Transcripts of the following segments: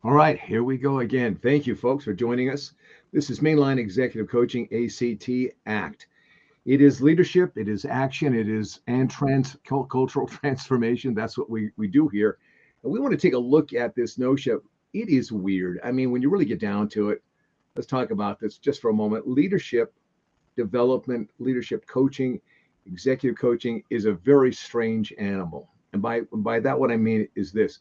All right, here we go again. Thank you, folks, for joining us. This is Mainline Executive Coaching ACT. It is leadership, it is action, it is cultural transformation. That's what we do here. And we want to take a look at this notion. It is weird. I mean, when you really get down to it, let's talk about this just for a moment. Leadership development, leadership coaching, executive coaching is a very strange animal. And by that, what I mean is this: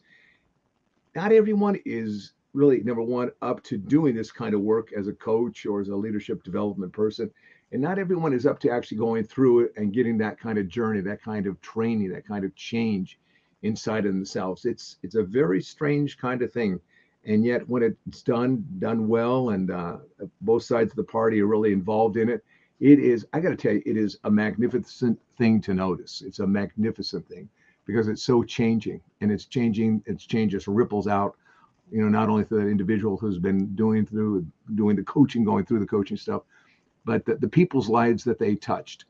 not everyone is really, number one, up to doing this kind of work as a coach or as a leadership development person. And not everyone is up to actually going through it and getting that kind of journey, that kind of training, that kind of change inside of themselves. It's a very strange kind of thing. And yet when it's done well, and both sides of the party are really involved in it, it is, I got to tell you, it is a magnificent thing to notice. It's a magnificent thing because it's so changing, and its change just ripples out, not only for the individual who's been doing the coaching, going through the coaching stuff, but the people's lives that they touched.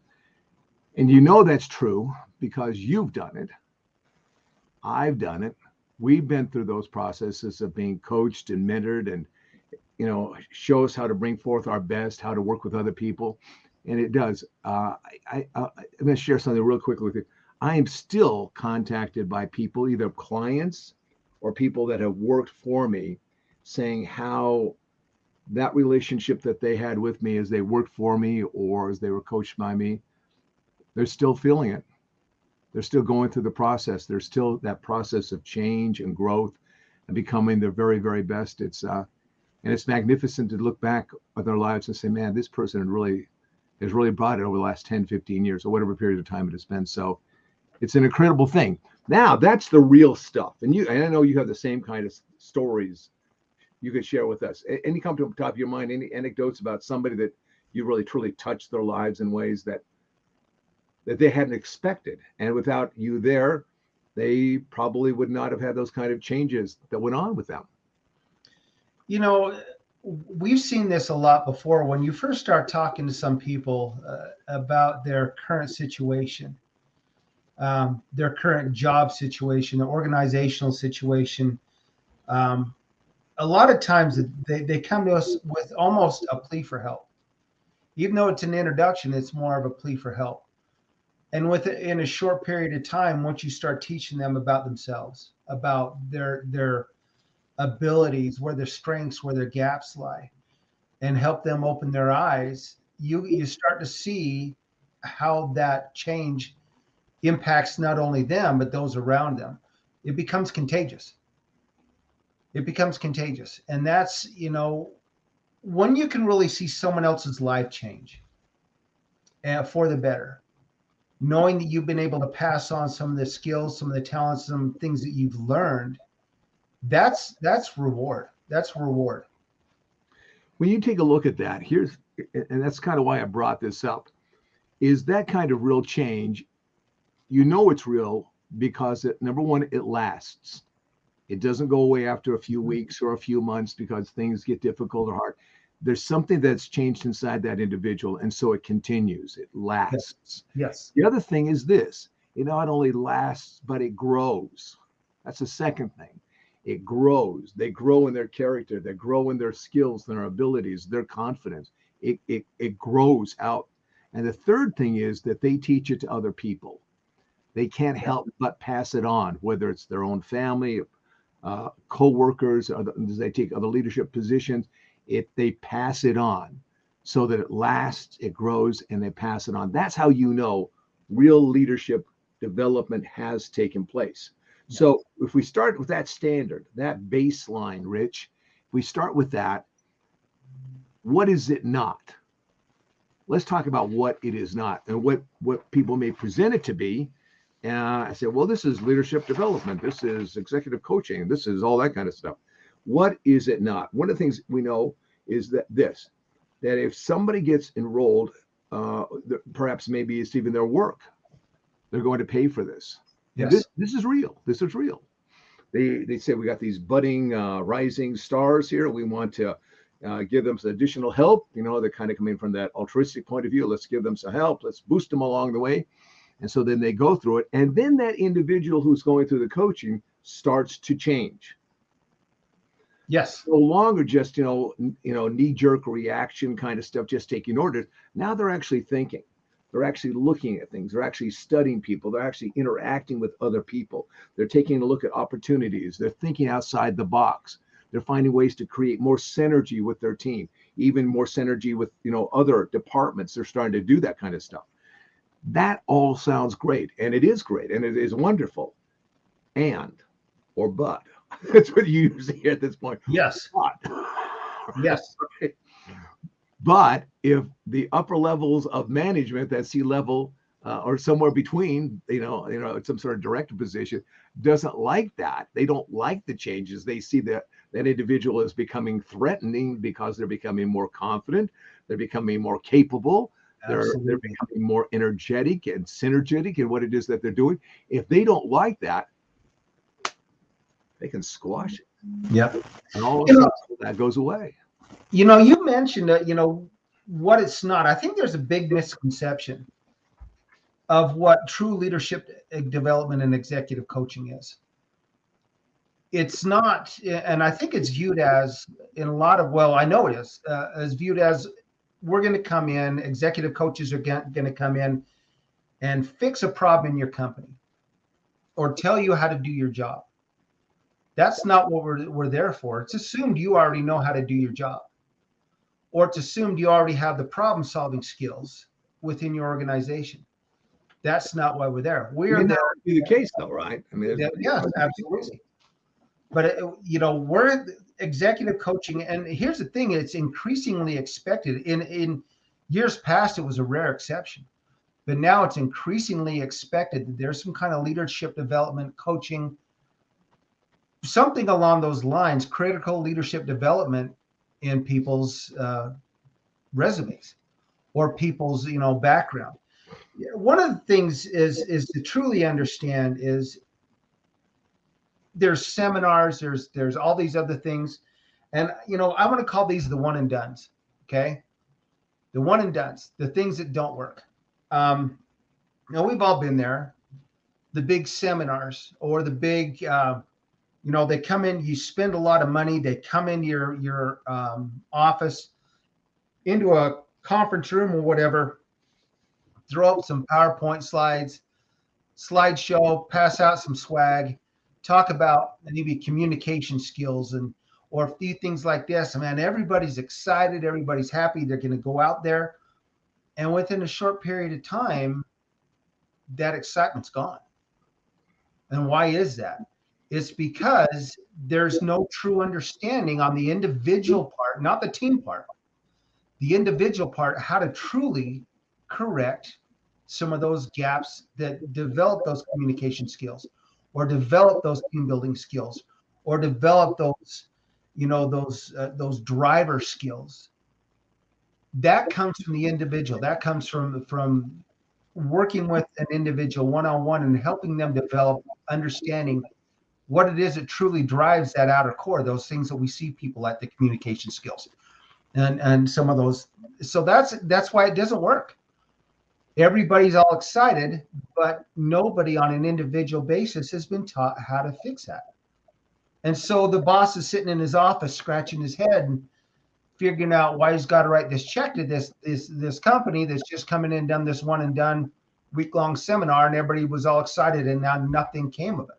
And that's true because you've done it. I've done it. We've been through those processes of being coached and mentored, and show us how to bring forth our best, how to work with other people. And it does. I'm going to share something real quickly with you. I am still contacted by people, either clients or people that have worked for me, saying how that relationship that they had with me as they worked for me or as they were coached by me, they're still feeling it. They're still going through the process. There's still that process of change and growth and becoming their very, very best. It's magnificent to look back at their lives and say, man, this person has really brought it over the last 10, 15 years or whatever period of time it has been. So it's an incredible thing. Now that's the real stuff. And I know you have the same kind of stories you could share with us. Any come to the top of your mind, any anecdotes about somebody that you really truly touched their lives in ways that they hadn't expected, and without you there, they probably would not have had those kind of changes that went on with them? We've seen this a lot before. When you first start talking to some people about their current situation, their current job situation, their organizational situation, a lot of times they come to us with almost a plea for help. Even though it's an introduction, it's more of a plea for help. And in a short period of time, once you start teaching them about themselves, about their abilities, where their strengths, where their gaps lie, and help them open their eyes, you start to see how that change impacts not only them, but those around them. It becomes contagious. And that's, when you can really see someone else's life change for the better, knowing that you've been able to pass on some of the skills, some of the talents, some things that you've learned, that's reward. That's reward. When you take a look at that, and that's kind of why I brought this up, is that kind of real change. It's real because number one, it lasts. It doesn't go away after a few weeks or a few months because things get difficult or hard. There's something that's changed inside that individual, and so it continues. It lasts. Yes. The other thing is this: it not only lasts, but it grows. That's the second thing. It grows. They grow in their character. They grow in their skills, their abilities, their confidence. It grows out. And the third thing is that they teach it to other people. They can't help but pass it on, whether it's their own family, co-workers, as they take other leadership positions. They pass it on so that it lasts, it grows, and they pass it on. That's how real leadership development has taken place. Yes. So if we start with that standard, that baseline, Rich, if we start with that, what is it not? Let's talk about what it is not and what people may present it to be. And I say, well, this is leadership development. This is executive coaching. This is all that kind of stuff. What is it not? One of the things we know is that if somebody gets enrolled, perhaps maybe it's even their work, they're going to pay for this. Yes. This is real. This is real. They say we got these budding, rising stars here. We want to give them some additional help. They're kind of coming from that altruistic point of view. Let's give them some help. Let's boost them along the way. And so then they go through it. And then that individual who's going through the coaching starts to change. Yes. No longer just, knee-jerk reaction kind of stuff, just taking orders. Now they're actually thinking. They're actually looking at things. They're actually studying people. They're actually interacting with other people. They're taking a look at opportunities. They're thinking outside the box. They're finding ways to create more synergy with their team, even more synergy with, other departments. They're starting to do that kind of stuff. That all sounds great, and it is great, and it is wonderful. But that's what you usually hear at this point. Yes. But, Yes. but if the upper levels of management, that C-level or somewhere between, some sort of director position, doesn't like that. They don't like the changes. They see that individual is becoming threatening because they're becoming more confident. They're becoming more capable. They're becoming more energetic and synergetic in what it is that they're doing. If they don't like that, they can squash it. Yep. And all of a sudden that goes away. You mentioned that, what it's not. I think there's a big misconception of what true leadership development and executive coaching is. It's not, and I think it's viewed as, in a lot of, I know it is, as viewed as, we're going to come in, executive coaches are going to come in and fix a problem in your company or tell you how to do your job. That's not what we're there for. It's assumed you already know how to do your job, or it's assumed you already have the problem-solving skills within your organization. That's not why we're there. We're there. That would be the case, though, right? I mean, yeah, absolutely. But we're executive coaching, and here's the thing: it's increasingly expected. In years past, it was a rare exception, but now it's increasingly expected that there's some kind of leadership development coaching, something along those lines, critical leadership development in people's resumes or people's background. One of the things is to truly understand is there's seminars, there's all these other things, and I want to call these the one and dones. Okay, the one and dones, the things that don't work. We've all been there. The big seminars or the big they come in, you spend a lot of money. They come into your office, into a conference room or whatever, throw up some PowerPoint slides, slideshow, pass out some swag, talk about maybe communication skills or a few things like this. Man, everybody's excited. Everybody's happy. They're going to go out there. And within a short period of time, that excitement's gone. And why is that? It's because there's no true understanding on the individual part, not the team part, the individual part, how to truly correct some of those gaps that develop those communication skills or develop those team building skills or develop those, those driver skills. That comes from the individual. That comes from working with an individual one-on-one and helping them develop understanding what it is that truly drives that outer core, those things that we see people at, the communication skills and some of those. So that's why it doesn't work. Everybody's all excited, but nobody on an individual basis has been taught how to fix that. And so the boss is sitting in his office scratching his head and figuring out why he's got to write this check to this company that's just coming in, done this one and done week-long seminar, and everybody was all excited, and now nothing came of it.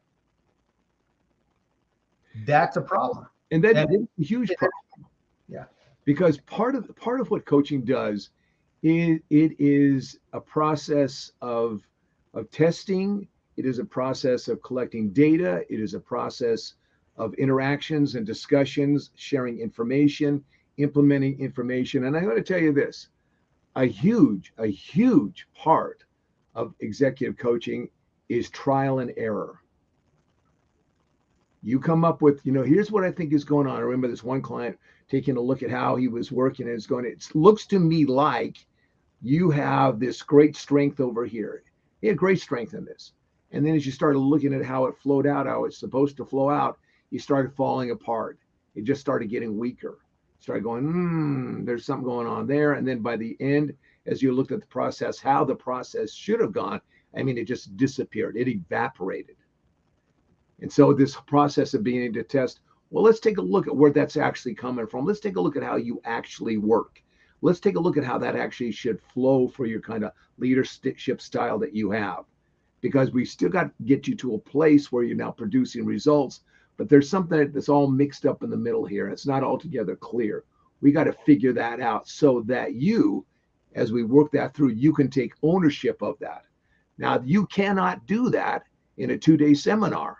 That's a problem. And that's a huge problem. Yeah. Because part of what coaching does is it is a process of testing. It is a process of collecting data. It is a process of interactions and discussions, sharing information, implementing information. And I'm going to tell you this, a huge part of executive coaching is trial and error. You come up with, here's what I think is going on. I remember this one client taking a look at how he was working, and it looks to me like you have this great strength over here. He had great strength in this. And then as you started looking at how it flowed out, how it's supposed to flow out, he started falling apart. It just started getting weaker. Started going, there's something going on there. And then by the end, as you looked at the process, how the process should have gone, it just disappeared. It evaporated. And so this process of being able to test Well, let's take a look at where that's actually coming from. Let's take a look at how you actually work. Let's take a look at how that actually should flow for your kind of leadership style that you have. Because we still got to get you to a place where you're now producing results, but there's something that's all mixed up in the middle here. It's not altogether clear. We got to figure that out so that you, as we work that through, you can take ownership of that. Now, you cannot do that in a 2-day seminar.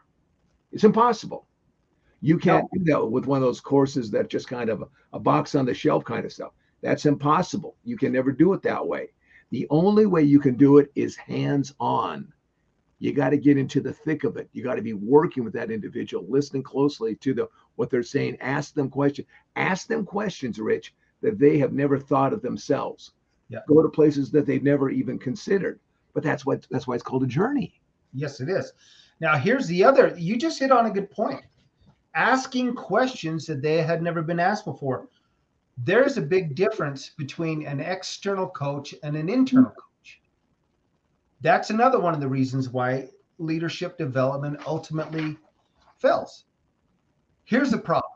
It's impossible. You can't do that with one of those courses that just kind of a box on the shelf kind of stuff. That's impossible. You can never do it that way. The only way you can do it is hands-on. You got to get into the thick of it. You got to be working with that individual, listening closely to what they're saying. Ask them questions. Ask them questions, Rich, that they have never thought of themselves. Yeah. Go to places that they've never even considered. But that's why it's called a journey. Yes, it is. Now, here's the other. You just hit on a good point. Asking questions that they had never been asked before. There's a big difference between an external coach and an internal coach. That's another one of the reasons why leadership development ultimately fails. Here's the problem,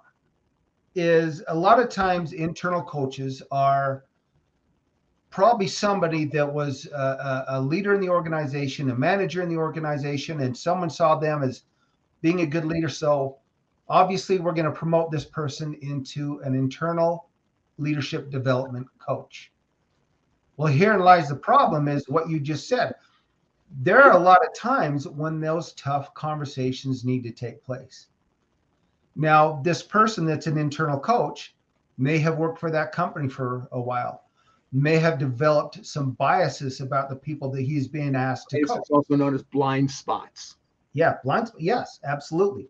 is a lot of times internal coaches are probably somebody that was a leader in the organization, a manager in the organization, and someone saw them as being a good leader. So obviously we're going to promote this person into an internal leadership development coach. Well, herein lies the problem, is what you just said. There are a lot of times when those tough conversations need to take place. Now, this person that's an internal coach may have worked for that company for a while, may have developed some biases about the people that he's being asked to coach. It's also known as blind spots. Yeah, blind spots. Yes, absolutely.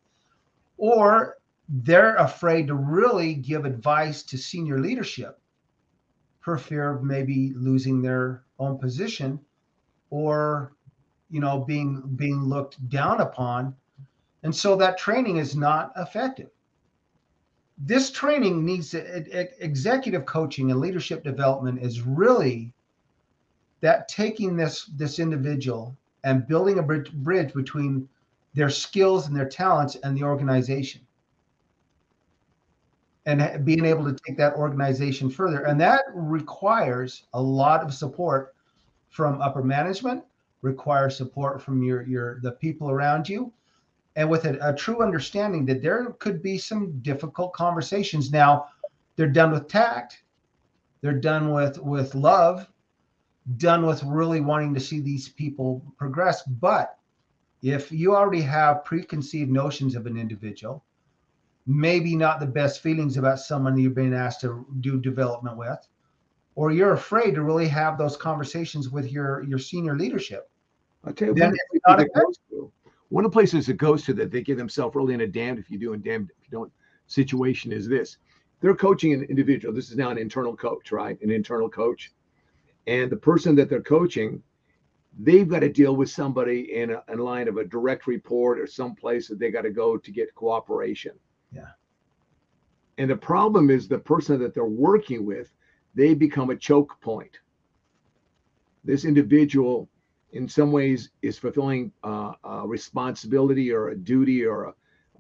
Or they're afraid to really give advice to senior leadership for fear of maybe losing their own position, or being looked down upon. And so that training is not effective. This training needs executive coaching and leadership development is really that taking this individual and building a bridge between their skills and their talents and the organization, and being able to take that organization further. And that requires a lot of support from upper management, requires support from the people around you, and with a true understanding that there could be some difficult conversations. Now, they're done with tact, they're done with love, done with really wanting to see these people progress. But if you already have preconceived notions of an individual, maybe not the best feelings about someone you've been asked to do development with, or you're afraid to really have those conversations with your senior leadership, I'll tell you, then it's not effective. One of the places it goes to that they get themselves really in a damned if you do and damned if you don't situation is this. They're coaching an individual. This is now an internal coach, right? An internal coach. And the person that they're coaching, they've got to deal with somebody in line of a direct report or someplace that they got to go to get cooperation. Yeah. And the problem is the person that they're working with, they become a choke point. This individual in some ways is fulfilling a responsibility or a duty, or a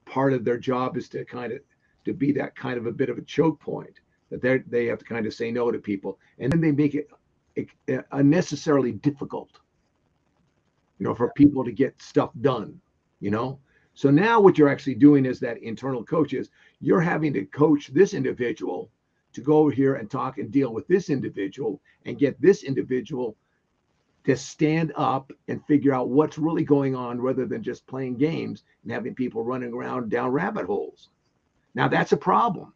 part of their job is to be that kind of a bit of a choke point, that they have to kind of say no to people. And then they make it unnecessarily difficult, for people to get stuff done, So now what you're actually doing is that internal coaches, you're having to coach this individual to go over here and talk and deal with this individual and get this individual to stand up and figure out what's really going on, rather than just playing games and having people running around down rabbit holes. Now that's a problem,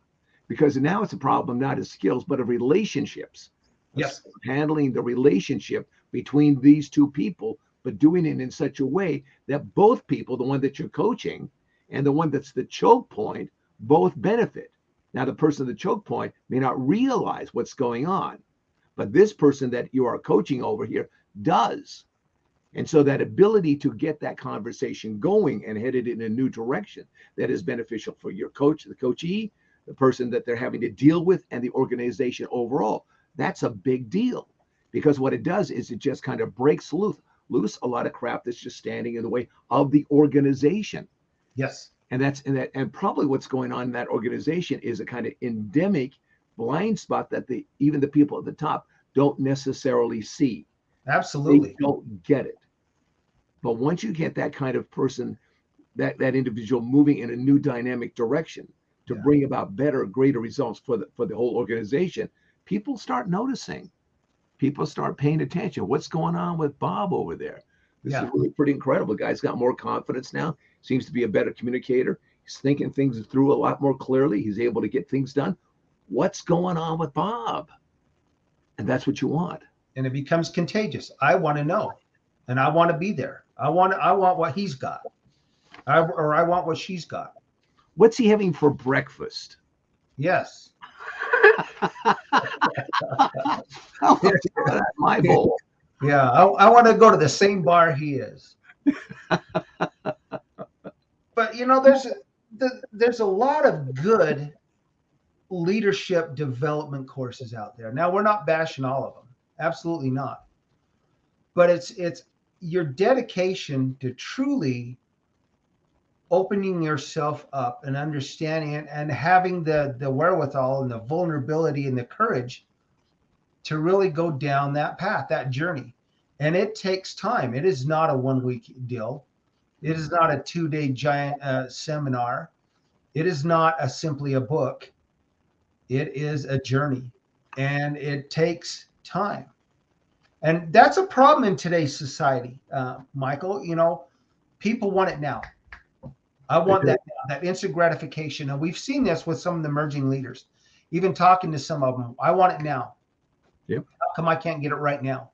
because now it's a problem not of skills, but of relationships. Yes. Handling the relationship between these two people, but doing it in such a way that both people, the one that you're coaching and the one that's the choke point, both benefit. Now, the person at the choke point may not realize what's going on, but this person that you are coaching over here does. And so that ability to get that conversation going and headed in a new direction that is beneficial for your coach, the coachee, the person that they're having to deal with, and the organization overall. That's a big deal, because what it does is it just kind of breaks loose a lot of crap that's just standing in the way of the organization. Yes. And probably what's going on in that organization is a kind of endemic blind spot that even the people at the top don't necessarily see. Absolutely. They don't get it. But once you get that kind of person, that individual moving in a new dynamic direction to bring about better, greater results for the whole organization, people start noticing. People start paying attention. What's going on with Bob over there? This is really pretty incredible. The guy's got more confidence now, seems to be a better communicator. He's thinking things through a lot more clearly. He's able to get things done. What's going on with Bob? And that's what you want. And it becomes contagious. I want to know, and I want to be there. I want what he's got, or I want what she's got. What's he having for breakfast? Yes. My bowl. Yeah, I want to go to the same bar he is. But there's a lot of good leadership development courses out there. Now, we're not bashing all of them. Absolutely not. But it's your dedication to truly opening yourself up and understanding it, and having the wherewithal and the vulnerability and the courage to really go down that path, that journey. And it takes time. It is not a 1-week deal. It is not a 2-day giant seminar. It is not simply a book. It is a journey, and it takes time. And that's a problem in today's society, Michael. People want it now. I want that now, that instant gratification. And we've seen this with some of the emerging leaders, even talking to some of them. I want it now. Yep. How come I can't get it right now?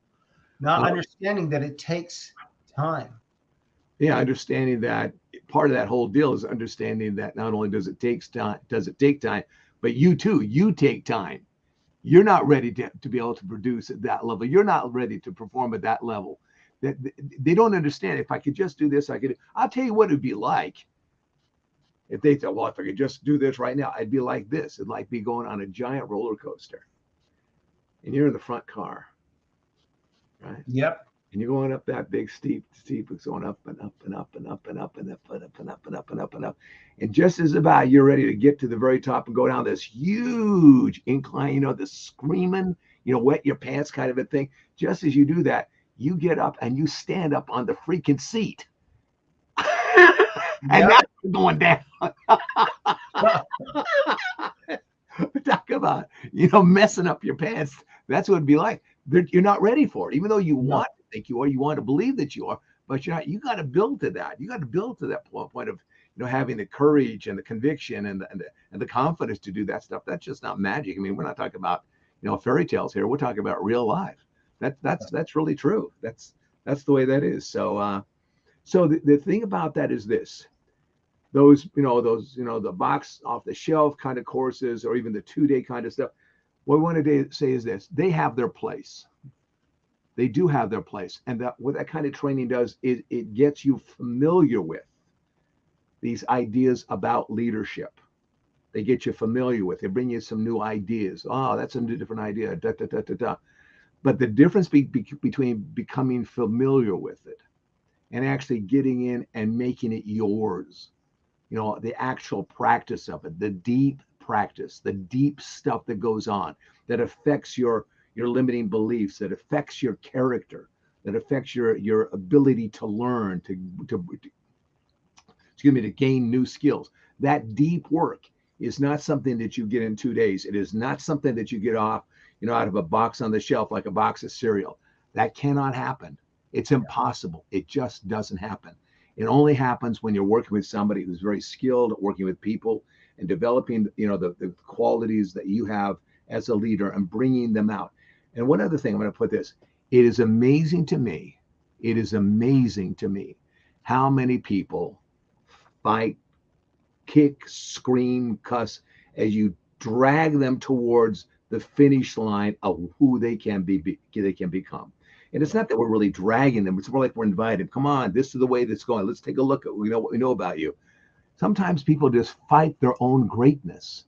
Not understanding that it takes time. Yeah, understanding that part of that whole deal is understanding that not only does it take time, but you take time. You're not ready to be able to produce at that level. You're not ready to perform at that level. They don't understand. If I could just do this, I'll tell you what it'd be like. If they thought, well, if I could just do this right now, I'd be like this. It'd like be going on a giant roller coaster. And you're in the front car, right? Yep. And you're going up that big steep, it's going up and up and up and up and up and up and up and up and up and up and up. And just as about you're ready to get to the very top and go down this huge incline, this screaming, wet your pants kind of a thing. Just as you do that, you get up and you stand up on the freaking seat. And now you're going down. Talk about, messing up your pants. That's what it'd be like. You're not ready for it, even though you want to think you are, you want to believe that you are, but you're not. You got to build to that. You got to build to that point of, having the courage and the conviction and the confidence to do that stuff. That's just not magic. I mean, we're not talking about, fairy tales here. We're talking about real life. That's really true. That's the way that is. So, the thing about that is this. Those the box off the shelf kind of courses, or even the 2-day kind of stuff. What I want to say is this: they have their place. They do have their place, and what that kind of training does is it gets you familiar with these ideas about leadership. They get you familiar with. They bring you some new ideas. Oh, that's a different idea. Da, da, da, da, da. But the difference between becoming familiar with it and actually getting in and making it yours, the actual practice of it, the deep practice, the deep stuff that goes on that affects your limiting beliefs, that affects your character, that affects your ability to learn, to gain new skills. That deep work is not something that you get in 2 days. It is not something that you get off, out of a box on the shelf like a box of cereal. That cannot happen. It's impossible. It just doesn't happen. It only happens when you're working with somebody who's very skilled at working with people and developing, the qualities that you have as a leader and bringing them out. And one other thing, I'm going to put this. It is amazing to me how many people fight, kick, scream, cuss as you drag them towards the finish line of who they can become. And it's not that we're really dragging them. It's more like we're invited. Come on, this is the way that's going. Let's take a look at what we know about you. Sometimes people just fight their own greatness.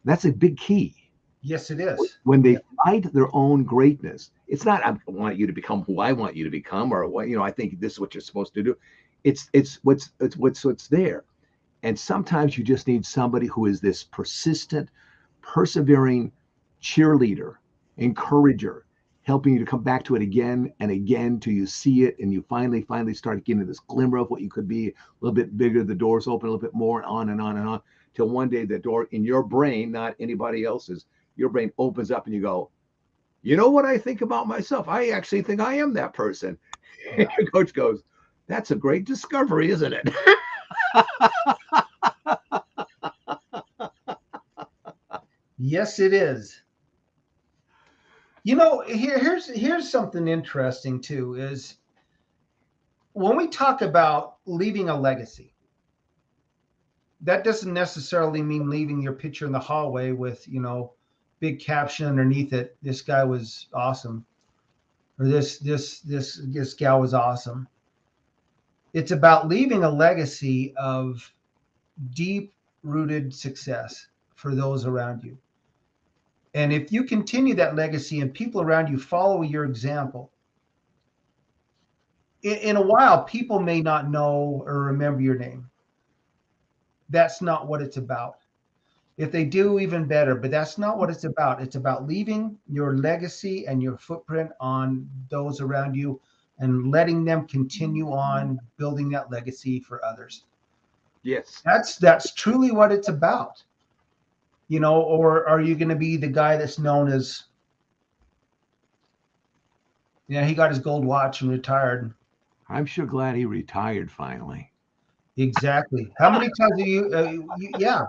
That's a big key. Yes, it is. When they fight their own greatness, it's not, I want you to become who I want you to become, or what, I think this is what you're supposed to do. It's what's there. And sometimes you just need somebody who is this persistent, persevering cheerleader, encourager, helping you to come back to it again and again till you see it and you finally start getting this glimmer of what you could be a little bit bigger. The doors open a little bit more, and on and on and on, till one day the door in your brain, not anybody else's, your brain opens up and you go, you know what I think about myself? I actually think I am that person. Yeah. Your coach goes, that's a great discovery, isn't it? Yes, it is. Here's something interesting too, is when we talk about leaving a legacy, that doesn't necessarily mean leaving your picture in the hallway with, big caption underneath it, this guy was awesome, or this gal was awesome. It's about leaving a legacy of deep rooted success for those around you. And if you continue that legacy and people around you follow your example, in a while, people may not know or remember your name. That's not what it's about. If they do, even better, but that's not what it's about. It's about leaving your legacy and your footprint on those around you and letting them continue on building that legacy for others. Yes. That's truly what it's about. Or are you going to be the guy that's known as, he got his gold watch and retired? I'm sure glad he retired finally. Exactly. How many times have yeah.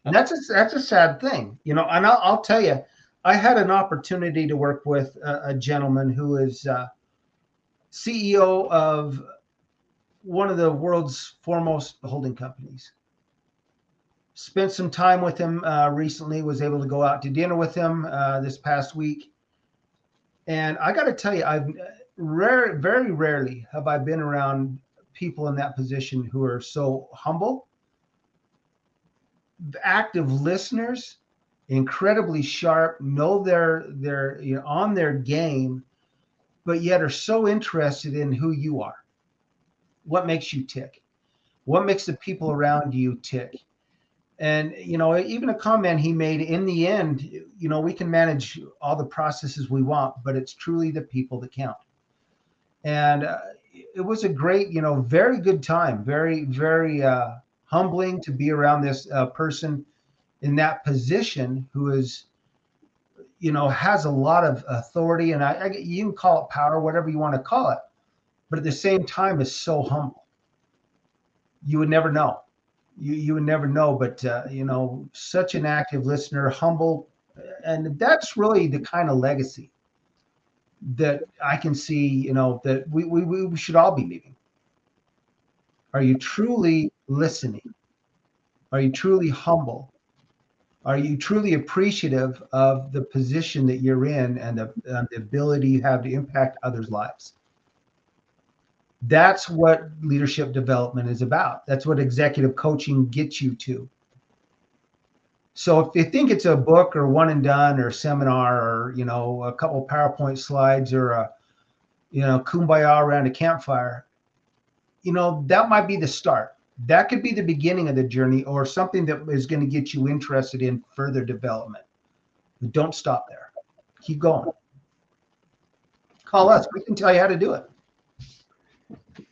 And that's a sad thing, and I'll tell you, I had an opportunity to work with a gentleman who is CEO of one of the world's foremost holding companies. Spent some time with him recently, was able to go out to dinner with him this past week. And I got to tell you, very rarely have I been around people in that position who are so humble, active listeners, incredibly sharp, know they're on their game, but yet are so interested in who you are. What makes you tick? What makes the people around you tick? And even a comment he made, in the end, we can manage all the processes we want, but it's truly the people that count. And it was a great, very good time, very, very humbling to be around this person in that position who is, has a lot of authority, and you can call it power, whatever you want to call it, but at the same time is so humble. You would never know. You would never know, but such an active listener, humble, and that's really the kind of legacy that I can see, that we should all be leaving. Are you truly listening? Are you truly humble? Are you truly appreciative of the position that you're in and the ability you have to impact others' lives? That's what leadership development is about. That's what executive coaching gets you to. So if you think it's a book or one and done or a seminar or, a couple PowerPoint slides or a, kumbaya around a campfire, that might be the start. That could be the beginning of the journey or something that is going to get you interested in further development. But don't stop there. Keep going. Call us. We can tell you how to do it.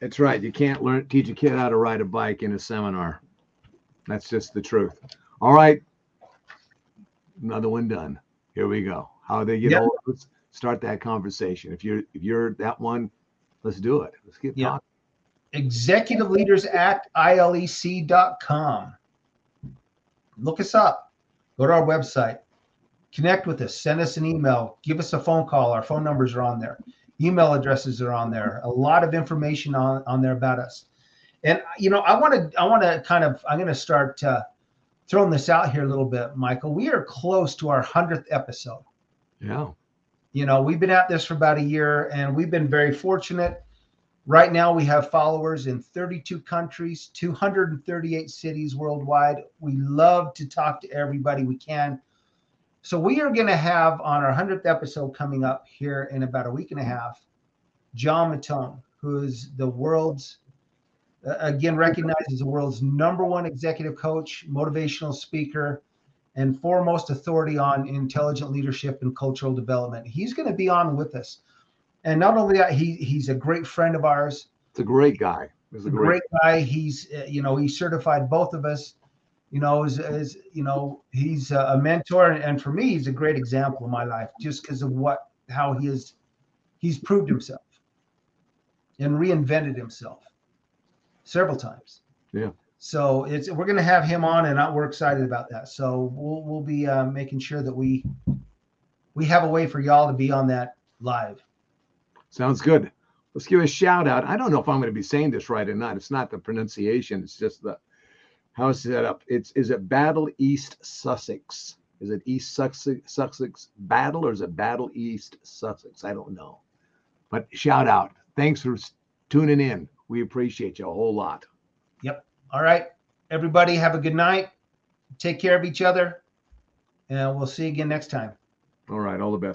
That's right. You can't teach a kid how to ride a bike in a seminar. That's just the truth. All right. Another one done. Here we go. How they get hold of us? Start that conversation. If you're that one, let's do it. Let's get talking. Executive Leaders Act, ILEC.com. Look us up. Go to our website. Connect with us. Send us an email. Give us a phone call. Our phone numbers are on there. Email addresses are on there. A lot of information on there about us. And I want to kind of, I'm going to start throwing this out here a little bit, Michael. We are close to our 100th episode. Yeah. We've been at this for about a year, and we've been very fortunate. Right now, we have followers in 32 countries, 238 cities worldwide. We love to talk to everybody we can. So we are going to have on our 100th episode coming up here in about a week and a half, John Mattone, who is the world's again, recognized as the world's #1 executive coach, motivational speaker, and foremost authority on intelligent leadership and cultural development. He's going to be on with us. And not only that, he's a great friend of ours. It's a great guy. He's a great guy. He's, he certified both of us, as he's a mentor. And for me, he's a great example in my life just because of how he's proved himself and reinvented himself several times. Yeah. So we're going to have him on, and we're excited about that. So we'll be making sure that we have a way for y'all to be on that live. Sounds good. Let's give a shout out. I don't know if I'm going to be saying this right or not. It's not the pronunciation. It's just how it's set up. Is it Battle East Sussex? Is it East Sussex Battle, or is it Battle East Sussex? I don't know. But shout out. Thanks for tuning in. We appreciate you a whole lot. Yep. All right. Everybody have a good night. Take care of each other. And we'll see you again next time. All right. All the best.